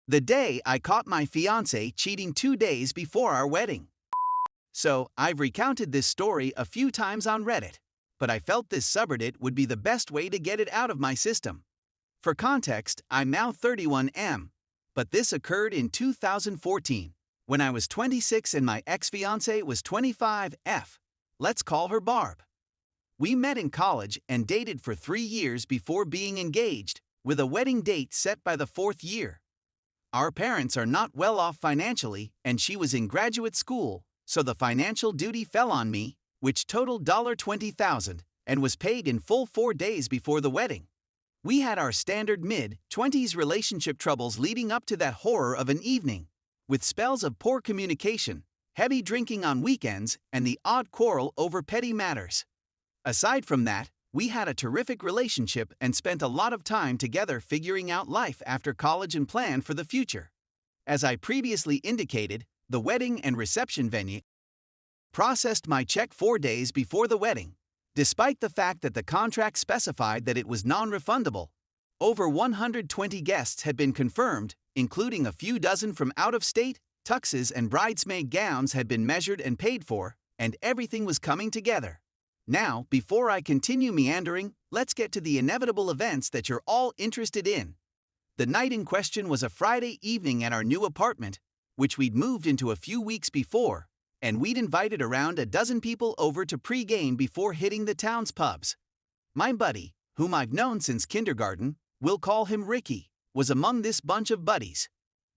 The day I caught my fiance cheating 2 days before our wedding. So, I've recounted this story a few times on Reddit, but I felt this subreddit would be the best way to get it out of my system. For context, I'm now 31M, but this occurred in 2014, when I was 26 and my ex-fiance was 25F. Let's call her Barb. We met in college and dated for 3 years before being engaged, with a wedding date set by the 4th year. Our parents are not well off financially, and she was in graduate school, so the financial duty fell on me, which totaled $20,000 and was paid in full 4 days before the wedding. We had our standard mid-20s relationship troubles leading up to that horror of an evening, with spells of poor communication, heavy drinking on weekends, and the odd quarrel over petty matters. Aside from that, we had a terrific relationship and spent a lot of time together figuring out life after college and plan for the future. As I previously indicated, the wedding and reception venue processed my check 4 days before the wedding, despite the fact that the contract specified that it was non-refundable. Over 120 guests had been confirmed, including a few dozen from out of state. Tuxes and bridesmaid gowns had been measured and paid for, and everything was coming together. Now, before I continue meandering, let's get to the inevitable events that you're all interested in. The night in question was a Friday evening at our new apartment, which we'd moved into a few weeks before, and we'd invited around a dozen people over to pre-game before hitting the town's pubs. My buddy, whom I've known since kindergarten, we'll call him Ricky, was among this bunch of buddies.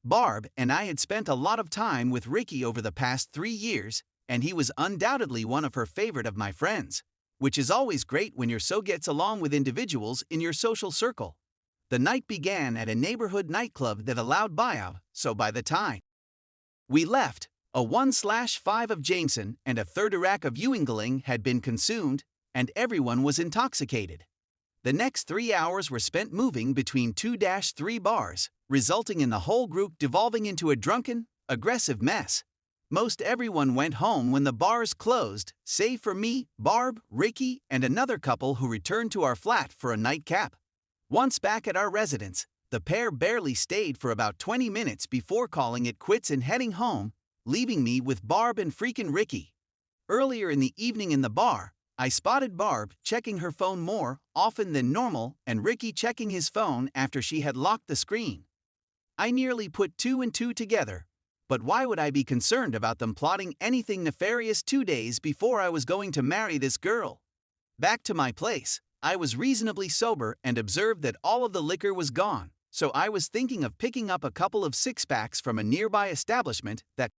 Barb and I had spent a lot of time with Ricky over the past 3 years, and he was undoubtedly one of her favorite of my friends, which is always great when you're so gets along with individuals in your social circle. The night began at a neighborhood nightclub that allowed buyout, so by the time we left, a 1/5 of Jameson and a third rack of Ewingling had been consumed, and everyone was intoxicated. The next 3 hours were spent moving between 2-3 bars, resulting in the whole group devolving into a drunken, aggressive mess. Most everyone went home when the bars closed, save for me, Barb, Ricky, and another couple who returned to our flat for a nightcap. Once back at our residence, the pair barely stayed for about 20 minutes before calling it quits and heading home, leaving me with Barb and freaking Ricky. Earlier in the evening in the bar, I spotted Barb checking her phone more often than normal and Ricky checking his phone after she had locked the screen. I nearly put 2 and 2 together. But why would I be concerned about them plotting anything nefarious 2 days before I was going to marry this girl? Back to my place, I was reasonably sober and observed that all of the liquor was gone, so I was thinking of picking up a couple of six-packs from a nearby establishment that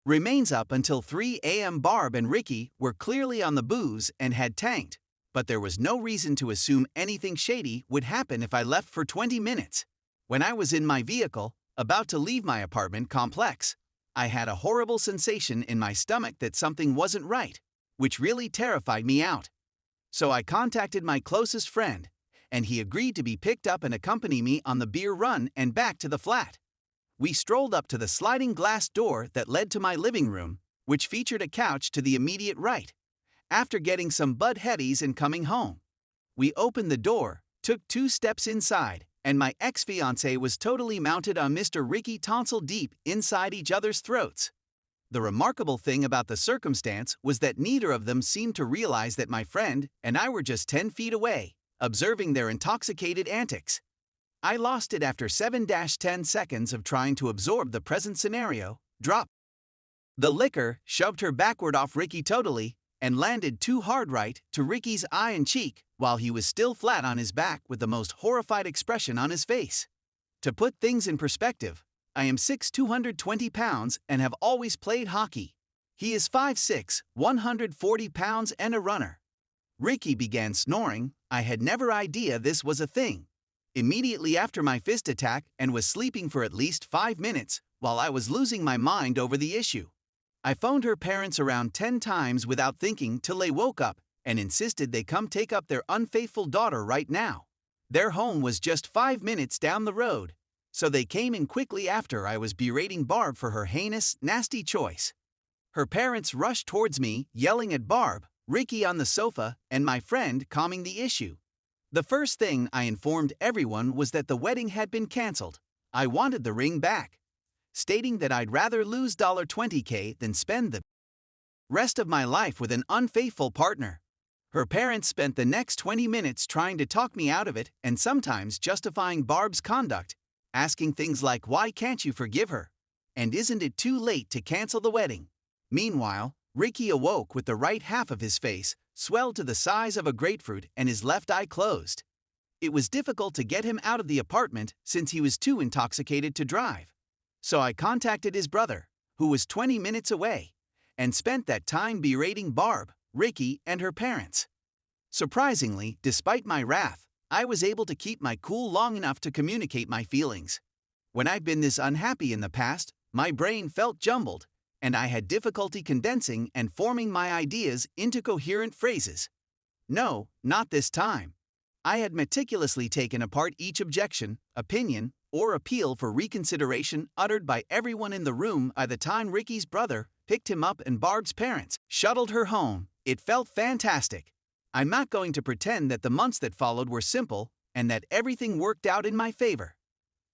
remains up until 3 a.m. Barb and Ricky were clearly on the booze and had tanked, but there was no reason to assume anything shady would happen if I left for 20 minutes. When I was in my vehicle, about to leave my apartment complex, I had a horrible sensation in my stomach that something wasn't right, which really terrified me out. So I contacted my closest friend, and he agreed to be picked up and accompany me on the beer run and back to the flat. We strolled up to the sliding glass door that led to my living room, which featured a couch to the immediate right. After getting some Bud Headies and coming home, we opened the door, took 2 steps inside, and my ex-fiancé was totally mounted on Mr. Ricky tonsil deep inside each other's throats. The remarkable thing about the circumstance was that neither of them seemed to realize that my friend and I were just 10 feet away, observing their intoxicated antics. I lost it after 7-10 seconds of trying to absorb the present scenario, dropped the liquor, shoved her backward off Ricky totally, and landed too hard right to Ricky's eye and cheek while he was still flat on his back with the most horrified expression on his face. To put things in perspective, I am 6', 220 pounds and have always played hockey. He is 5'6", 140 pounds and a runner. Ricky began snoring. I had never idea this was a thing. Immediately after my fist attack and was sleeping for at least 5 minutes while I was losing my mind over the issue. I phoned her parents around 10 times without thinking till they woke up and insisted they come take up their unfaithful daughter right now. Their home was just 5 minutes down the road, so they came in quickly after I was berating Barb for her heinous, nasty choice. Her parents rushed towards me, yelling at Barb, Ricky on the sofa, and my friend calming the issue. The first thing I informed everyone was that the wedding had been canceled. I wanted the ring back, stating that I'd rather lose $20K than spend the rest of my life with an unfaithful partner. Her parents spent the next 20 minutes trying to talk me out of it and sometimes justifying Barb's conduct, asking things like, "Why can't you forgive her? And isn't it too late to cancel the wedding?" Meanwhile, Ricky awoke with the right half of his face swelled to the size of a grapefruit and his left eye closed. It was difficult to get him out of the apartment since he was too intoxicated to drive. So I contacted his brother, who was 20 minutes away, and spent that time berating Barb, Ricky, and her parents. Surprisingly, despite my wrath, I was able to keep my cool long enough to communicate my feelings. When I've been this unhappy in the past, my brain felt jumbled, and I had difficulty condensing and forming my ideas into coherent phrases. No, not this time. I had meticulously taken apart each objection, opinion, or appeal for reconsideration uttered by everyone in the room by the time Ricky's brother picked him up and Barb's parents shuttled her home. It felt fantastic. I'm not going to pretend that the months that followed were simple and that everything worked out in my favor.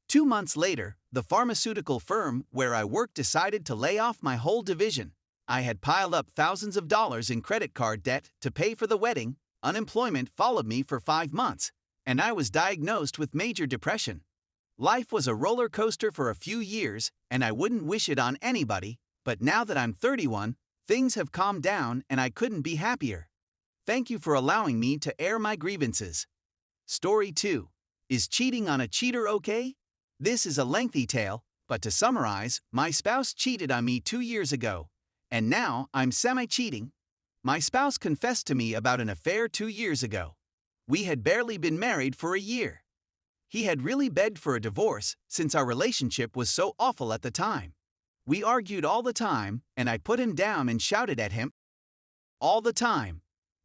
2 months later, the pharmaceutical firm where I worked decided to lay off my whole division. I had piled up thousands of dollars in credit card debt to pay for the wedding, unemployment followed me for 5 months, and I was diagnosed with major depression. Life was a roller coaster for a few years, and I wouldn't wish it on anybody, but now that I'm 31, things have calmed down and I couldn't be happier. Thank you for allowing me to air my grievances. Story 2. Is cheating on a cheater okay? This is a lengthy tale, but to summarize, my spouse cheated on me 2 years ago, and now I'm semi-cheating. My spouse confessed to me about an affair 2 years ago. We had barely been married for a year. He had really begged for a divorce since our relationship was so awful at the time. We argued all the time, and I put him down and shouted at him all the time.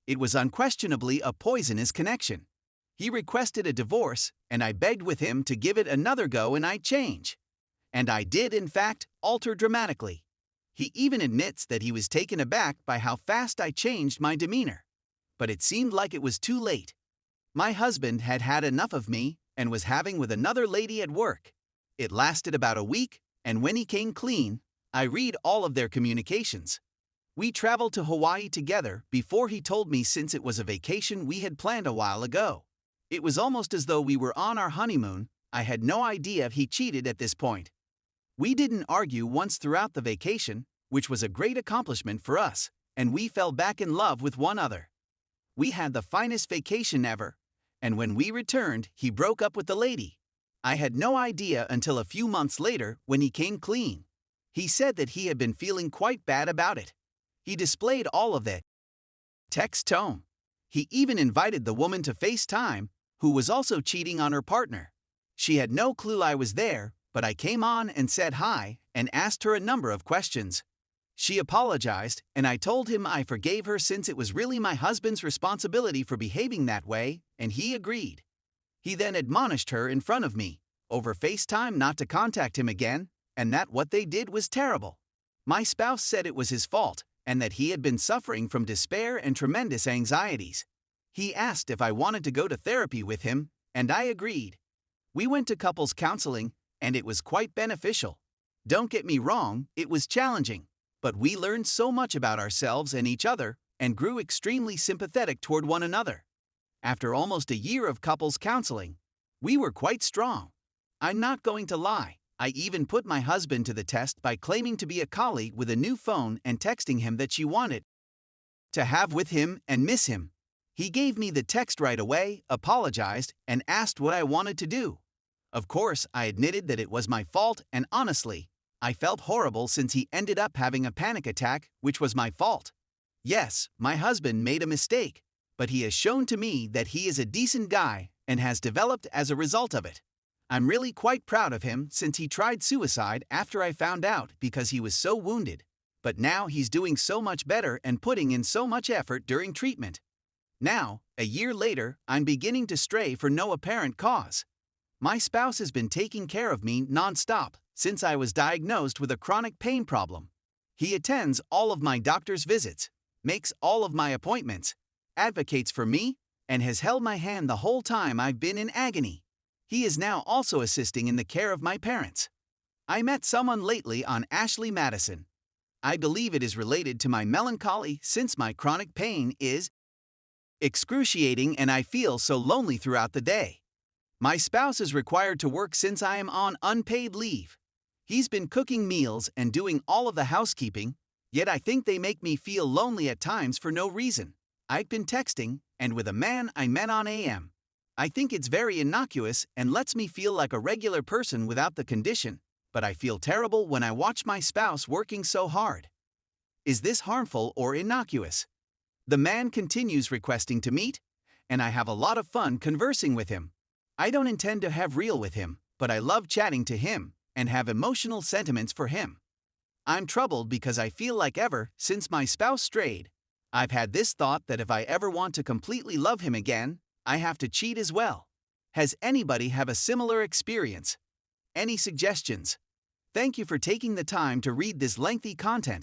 It was unquestionably a poisonous connection. He requested a divorce, and I begged with him to give it another go and I'd change. And I did, in fact, alter dramatically. He even admits that he was taken aback by how fast I changed my demeanor. But it seemed like it was too late. My husband had had enough of me and was having with another lady at work. It lasted about a week, and when he came clean, I read all of their communications. We traveled to Hawaii together before he told me since it was a vacation we had planned a while ago. It was almost as though we were on our honeymoon. I had no idea he cheated at this point. We didn't argue once throughout the vacation, which was a great accomplishment for us, and we fell back in love with one another. We had the finest vacation ever, and when we returned, he broke up with the lady. I had no idea until a few months later when he came clean. He said that he had been feeling quite bad about it. He displayed all of that text tone. He even invited the woman to FaceTime, who was also cheating on her partner. She had no clue I was there, but I came on and said hi and asked her a number of questions. She apologized, and I told him I forgave her since it was really my husband's responsibility for behaving that way, and he agreed. He then admonished her in front of me, over FaceTime, not to contact him again, and that what they did was terrible. My spouse said it was his fault, and that he had been suffering from despair and tremendous anxieties. He asked if I wanted to go to therapy with him, and I agreed. We went to couples counseling, and it was quite beneficial. Don't get me wrong, it was challenging, but we learned so much about ourselves and each other, and grew extremely sympathetic toward one another. After almost a year of couples counseling, we were quite strong. I'm not going to lie, I even put my husband to the test by claiming to be a colleague with a new phone and texting him that she wanted to have with him and miss him. He gave me the text right away, apologized, and asked what I wanted to do. Of course, I admitted that it was my fault, and honestly, I felt horrible since he ended up having a panic attack, which was my fault. Yes, my husband made a mistake, but he has shown to me that he is a decent guy and has developed as a result of it. I'm really quite proud of him since he tried suicide after I found out because he was so wounded. But now he's doing so much better and putting in so much effort during treatment. Now, a year later, I'm beginning to stray for no apparent cause. My spouse has been taking care of me non-stop since I was diagnosed with a chronic pain problem. He attends all of my doctor's visits, makes all of my appointments, advocates for me, and has held my hand the whole time I've been in agony. He is now also assisting in the care of my parents. I met someone lately on Ashley Madison. I believe it is related to my melancholy since my chronic pain is excruciating and I feel so lonely throughout the day. My spouse is required to work since I am on unpaid leave. He's been cooking meals and doing all of the housekeeping, yet I think they make me feel lonely at times for no reason. I've been texting, and with a man I met on AM. I think it's very innocuous and lets me feel like a regular person without the condition, but I feel terrible when I watch my spouse working so hard. Is this harmful or innocuous? The man continues requesting to meet, and I have a lot of fun conversing with him. I don't intend to have real with him, but I love chatting to him and have emotional sentiments for him. I'm troubled because I feel like ever since my spouse strayed, I've had this thought that if I ever want to completely love him again, I have to cheat as well. Has anybody have a similar experience? Any suggestions? Thank you for taking the time to read this lengthy content.